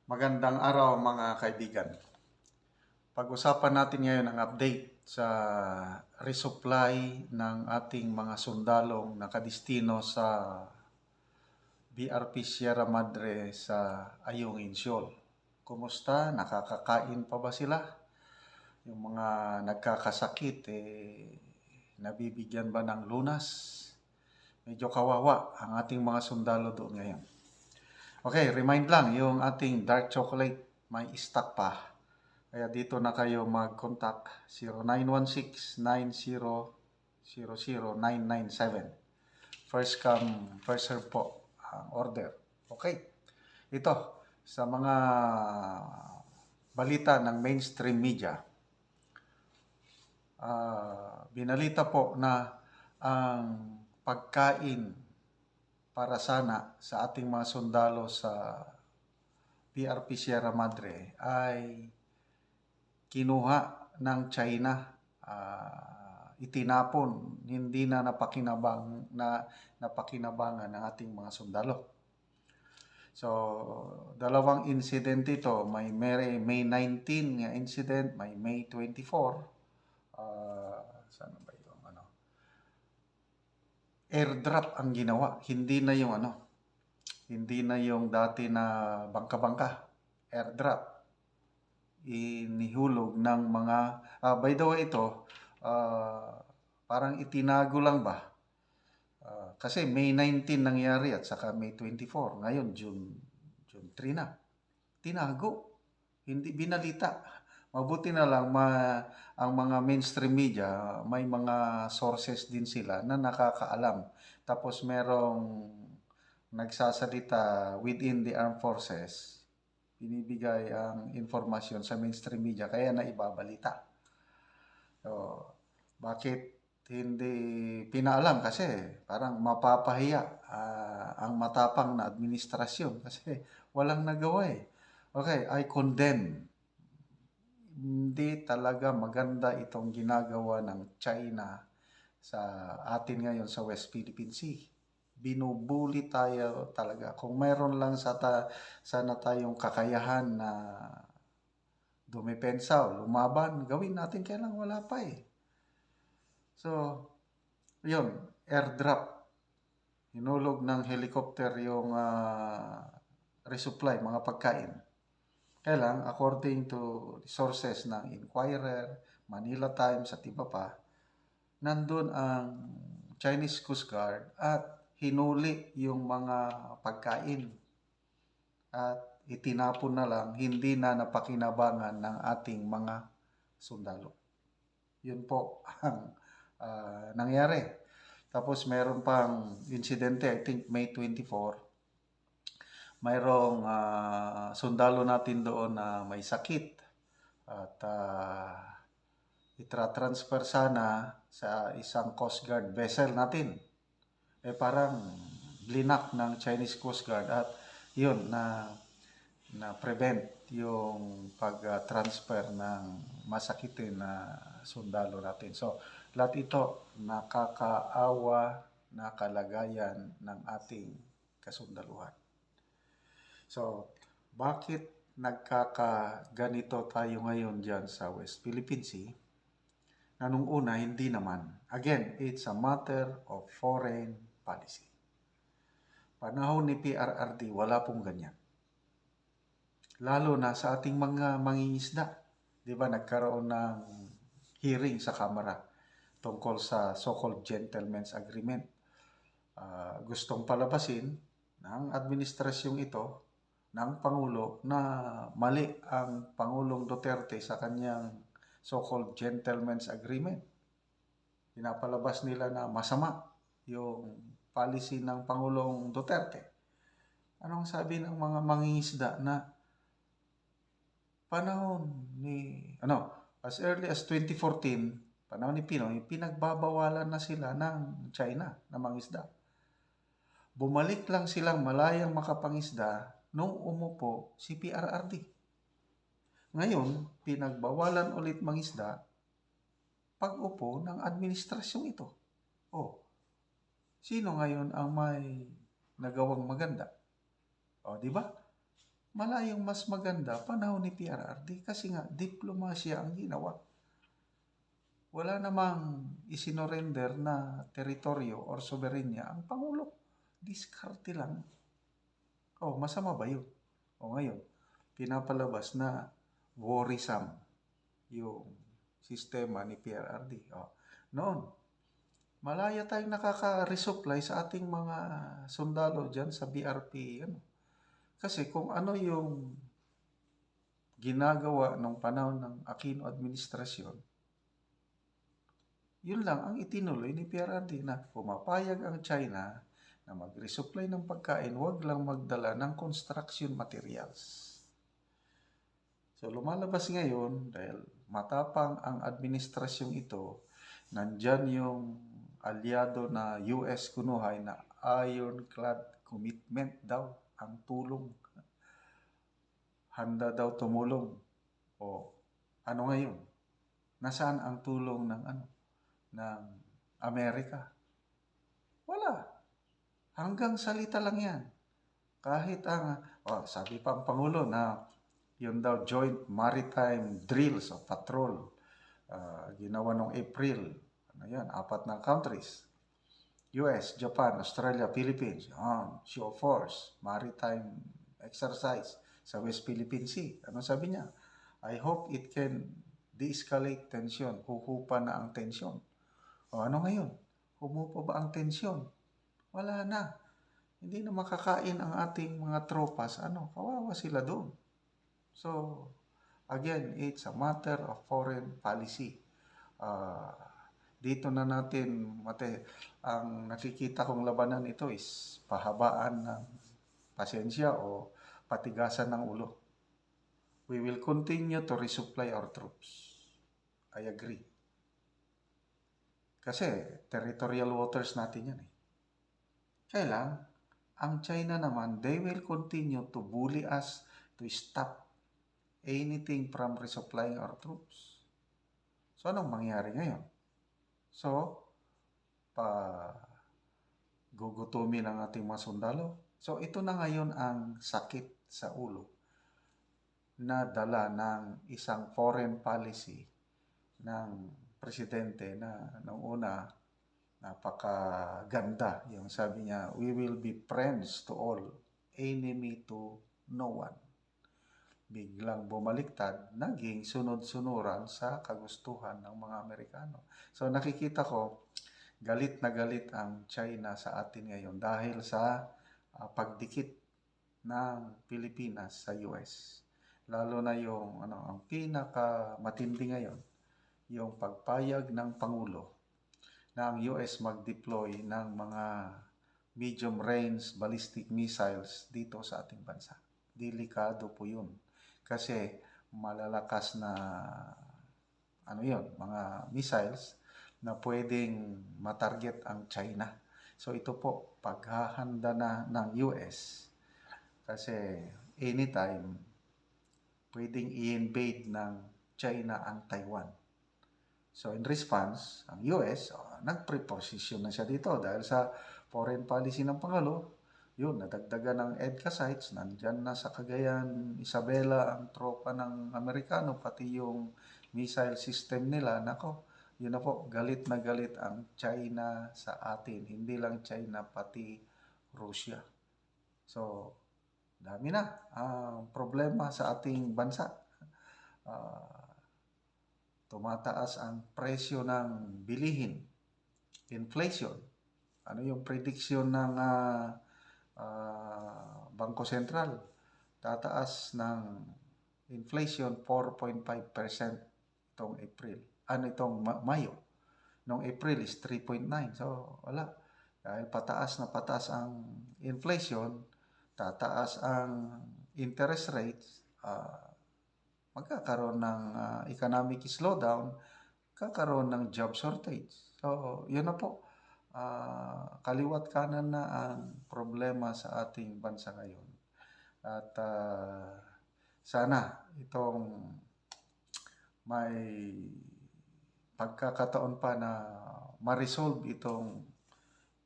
Magandang araw mga kaibigan. Pag-usapan natin ngayon ang update sa resupply ng ating mga sundalong nakadistino sa BRP Sierra Madre sa Ayungin Insyol. Kumusta? Nakakakain pa ba sila? Yung mga nagkakasakit, nabibigyan ba ng lunas? Medyo kawawa ang ating mga sundalo doon ngayon. Okay, remind lang, yung ating dark chocolate may stock pa. Kaya dito na kayo mag-contact 0916-9000-997. First come, first serve po ang order. Okay, ito sa mga balita ng mainstream media. Binalita po na ang pagkain para sana sa ating mga sundalo sa PRP Sierra Madre ay kinuha ng China, itinapon, hindi na napakinabangan ng ating mga sundalo. So, dalawang incident ito, may May 19 nga incident, may May 24. Saan ba yung airdrop ang ginawa, hindi na yung dati na bangka-bangka, airdrop. Inihulog ng mga, by the way ito, parang itinago lang ba? Kasi May 19 nangyari at saka May 24, ngayon June 3 na. Tinago, hindi binalita. Mabuti na lang ang mga mainstream media, may mga sources din sila na nakakaalam. Tapos merong nagsasalita within the armed forces, binibigay ang informasyon sa mainstream media, kaya naibabalita. So, bakit hindi pinaalam? Kasi parang mapapahiya ang matapang na administrasyon kasi walang nagawa eh. Okay, I condemn. Hindi talaga maganda itong ginagawa ng China sa atin ngayon sa West Philippine Sea. Binubuli tayo talaga. Kung mayroon lang sana tayong kakayahan na dumepensa o lumaban, gawin natin, kaya lang wala pa eh. So, yun, airdrop. Hinulog ng helicopter yung resupply, mga pagkain. Kaya lang, according to sources ng Inquirer, Manila Times at iba pa, nandun ang Chinese Coast Guard at hinuli yung mga pagkain at itinapon na lang, hindi na napakinabangan ng ating mga sundalo. Yun po ang nangyari. Tapos meron pang insidente, I think May 24, mayroong sundalo natin doon na may sakit at itra-transfer sana sa isang Coast Guard vessel natin. Parang blinak ng Chinese Coast Guard at yun na prevent yung pag-transfer ng masakitin na sundalo natin. So, lahat ito nakakaawa na kalagayan ng ating kasundaluhan. So, bakit nagkakaganito tayo ngayon dyan sa West Philippine Sea? Na nung una, hindi naman. Again, it's a matter of foreign policy. Panahon ni PRRD, wala pong ganyan. Lalo na sa ating mga mangingisda. Di ba, nagkaroon ng hearing sa Kamara tungkol sa so-called gentleman's agreement. Gustong palabasin ng administrasyong ito ng Pangulo na mali ang Pangulong Duterte sa kanyang so-called gentleman's agreement. Pinapalabas nila na masama yung policy ng Pangulong Duterte. Anong sabi ng mga mangingisda na panahon ni, as early as 2014, panahon ni Pinoy, pinagbabawalan na sila ng China na mangisda. Bumalik lang silang malayang makapangisda nung umupo si PRRD. Ngayon, pinagbawalan ulit mangisda pag-upo ng administrasyong ito. Sino ngayon ang may nagawang maganda? Di ba? malayong mas maganda panahon ni PRRD kasi nga diplomasya ang ginawa. Wala namang isinorender na teritoryo or soberenya ang Pangulo. Diskarte lang. Oh, masama ba yun? O ngayon, pinapalabas na worrisome yung sistema ni PRRD. Oh, noon, malaya tayong nakaka-resupply sa ating mga sundalo dyan sa BRP. Kasi kung ano yung ginagawa nung panahon ng Aquino administrasyon, yun lang ang itinuloy ni PRRD na pumapayag ang China na mag-resupply ng pagkain, wag lang magdala ng construction materials. So lumalabas ngayon dahil matapang ang administrasyong ito, nandyan yung aliado na US kunuhay na ironclad commitment daw ang tulong. Handa daw tumulong. O ano ngayon? Nasaan ang tulong ng Amerika? Wala. Hanggang salita lang yan. Kahit sabi pa ang Pangulo na yun daw joint maritime drills o patrol. Ginawa noong April. 4 na countries. US, Japan, Australia, Philippines. Show of force, maritime exercise sa West Philippine Sea. Ano sabi niya? I hope it can de-escalate tension. Huhupa na ang tension. O ano ngayon? Humupa ba ang tension? Wala na. Hindi na makakain ang ating mga tropas. Kawawa sila doon. So, again, it's a matter of foreign policy. Dito na natin, ang nakikita kong labanan ito is pahabaan ng pasensya o patigasan ng ulo. We will continue to resupply our troops. I agree. Kasi territorial waters natin yan. Kaya lang, ang China naman, they will continue to bully us to stop anything from resupplying our troops. So, anong mangyari ngayon? So, gugutumin ang ating mga sundalo. So, ito na ngayon ang sakit sa ulo na dala ng isang foreign policy ng presidente na noong una napakaganda. Yung sabi niya, we will be friends to all, enemy to no one. Biglang bumaliktad, naging sunod-sunuran sa kagustuhan ng mga Amerikano. So nakikita ko, galit na galit ang China sa atin ngayon dahil sa pagdikit ng Pilipinas sa US. Lalo na yung ang pinakamatindi ngayon, yung pagpayag ng Pangulo na ang US mag-deploy ng mga medium-range ballistic missiles dito sa ating bansa. Delikado po yun. Kasi malalakas na mga missiles na pwedeng matarget ang China. So ito po, paghahanda na ng US kasi anytime pwedeng i-invade ng China ang Taiwan. So in response, ang US, nag-preposition na siya dito dahil sa foreign policy ng Pangulo. Yun, nadagdagan ng EDCA sites, nandyan na sa Cagayan, Isabela, ang tropa ng Amerikano, pati yung missile system nila. Nako, yun na po, galit na galit ang China sa atin. Hindi lang China, pati Russia. So, dami na ang problema sa ating bansa. Tumataas ang presyo ng bilihin. Inflation. Ano yung prediction ng Bangko Sentral? Tataas ng inflation 4.5% itong April. Itong Mayo. Noong April is 3.9. So, wala. Dahil pataas na pataas ang inflation, tataas ang interest rates, magkakaroon ng economic slowdown, kakaroon ng job shortage. So, yun na po. Kaliwat kanan na ang problema sa ating bansa ngayon. At sana itong may pagkakataon pa na ma-resolve itong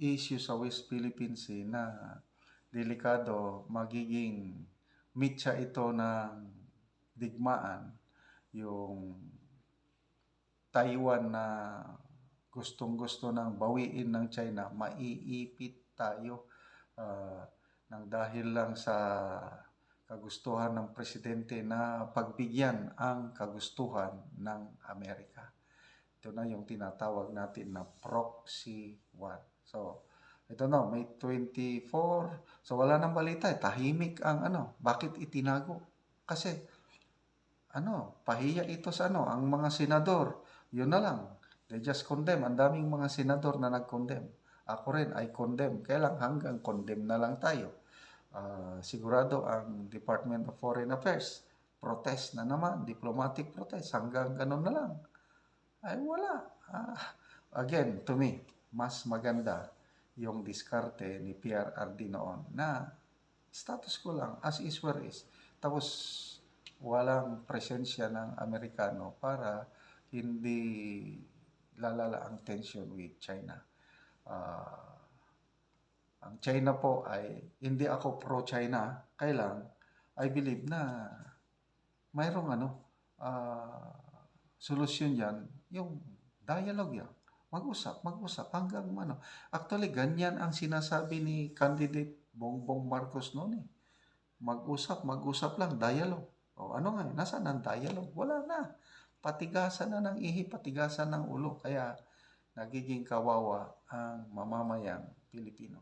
issue sa West Philippine Sea na delikado, magiging mitya ito ng digmaan, yung Taiwan na gustong-gusto ng bawiin ng China, maiipit tayo nang dahil lang sa kagustuhan ng presidente na pagbigyan ang kagustuhan ng Amerika. Ito na yung tinatawag natin na proxy war. So, ito na, May 24. So, wala nang balita. Tahimik ang Bakit itinago? Kasi, pahiya ito sa ang mga senador. Yun na lang. They just condemn. Ang daming mga senador na nag-condemn. Ako rin, I condemn. Kaya lang hanggang condemn na lang tayo. Sigurado ang Department of Foreign Affairs. Protest na naman. Diplomatic protest. Hanggang ganun na lang. Ay wala. Again, to me, mas maganda yung diskarte ni PRRD noon na status quo lang, as is where is. Tapos, walang presensya ng Amerikano para hindi lalala ang tension with China. Ang China po ay, hindi ako pro-China, kailang I believe na mayroong solusyon yan, yung dialogue yan. Mag-usap hanggang Actually, ganyan ang sinasabi ni candidate Bongbong Marcos noon eh. Mag-usap lang, dialogue. O ano nga, nasaan ang dialogue? Wala na. Patigasan na ng ihi, patigasan ng ulo. Kaya nagiging kawawa ang mamamayang Pilipino.